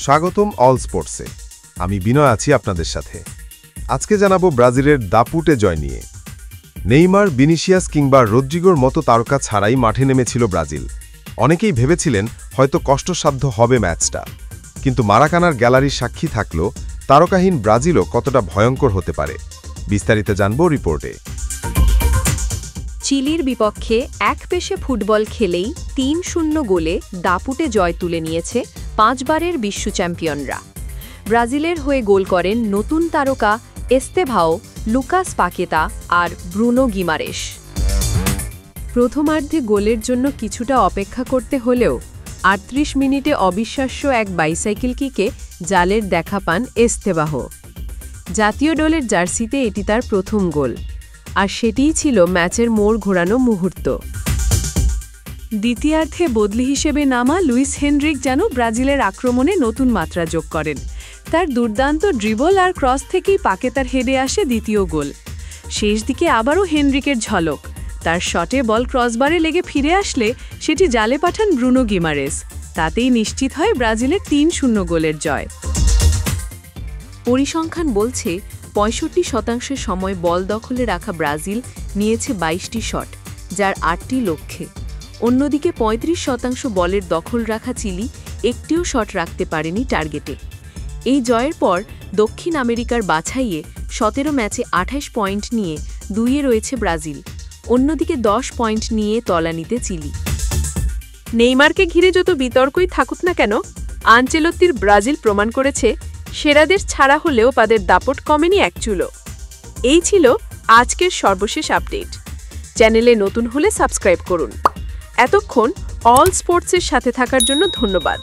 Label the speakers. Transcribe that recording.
Speaker 1: স্বাগতম অল স্পোর্টসে। আমি বিনয় আছি আপনাদের সাথে। আজকে জানাবো ব্রাজিলের দাপুটে জয় নিয়ে। নেইমার, ভিনিসিয়াস কিংবা রদ্রিগোর মতো তারকা ছাড়াই মাঠে নেমেছিল ব্রাজিল। অনেকেই ভেবেছিলেন হয়তো কষ্টসাধ্য হবে ম্যাচটা, কিন্তু মারাকানার গ্যালারির সাক্ষী থাকলো তারকাহীন ব্রাজিলও কতটা ভয়ঙ্কর হতে পারে। বিস্তারিত জানব রিপোর্টে।
Speaker 2: চিলির বিপক্ষে এক পেশে ফুটবল খেলেই ৩-০ গোলে দাপুটে জয় তুলে নিয়েছে ৫ বারের বিশ্ব চ্যাম্পিয়নরা। ব্রাজিলের হয়ে গোল করেন নতুন তারকা এস্তেভাও, লুকাস পাকেতা আর ব্রুনো গিমারেশ। প্রথমার্ধে গোলের জন্য কিছুটা অপেক্ষা করতে হলেও ৩৮ মিনিটে অবিশ্বাস্য এক বাইসাইকেল কিকে জালের দেখা পান এস্তেভাও। জাতীয় দলের জার্সিতে এটি তার প্রথম গোল, আর সেটিই ছিল ম্যাচের মোড় ঘোরানো মুহূর্ত। দ্বিতীয়ার্ধে বদলি হিসেবে নামা লুইস হেনরিক যেন ব্রাজিলের আক্রমণে নতুন মাত্রা যোগ করেন। তার দুর্দান্ত ড্রিবল আর ক্রস থেকেই পাকেতার হেডে আসে দ্বিতীয় গোল। শেষ দিকে আবারও হেনরিকের ঝলক। তার শটে বল ক্রসবারে লেগে ফিরে আসলে সেটি জালে পাঠান ব্রুনো গিমারেস। তাতেই নিশ্চিত হয় ব্রাজিলের ৩-০ গোলের জয়। পরিসংখ্যান বলছে ৬৫% সময় বল দখলে রাখা ব্রাজিল নিয়েছে ২২টি শট, যার ৮টি লক্ষ্যে। অন্যদিকে ৩৫% বলের দখল রাখা চিলি একটিও শট রাখতে পারেনি টার্গেটে। এই জয়ের পর দক্ষিণ আমেরিকার বাছাইয়ে ১৭ ম্যাচে ২৮ পয়েন্ট নিয়ে ২-এ রয়েছে ব্রাজিল। অন্যদিকে ১০ পয়েন্ট নিয়ে তলানিতে চিলি। নেইমারকে ঘিরে যত বিতর্কই থাকুক না কেন, আনচেলত্তির ব্রাজিল প্রমাণ করেছে সেরাদের ছাড়া হলেও তাদের দাপট কমেনি এক চুলো। এই ছিল আজকের সর্বশেষ আপডেট। চ্যানেলে নতুন হলে সাবস্ক্রাইব করুন। এতক্ষণ অল স্পোর্টসের সাথে থাকার জন্য ধন্যবাদ।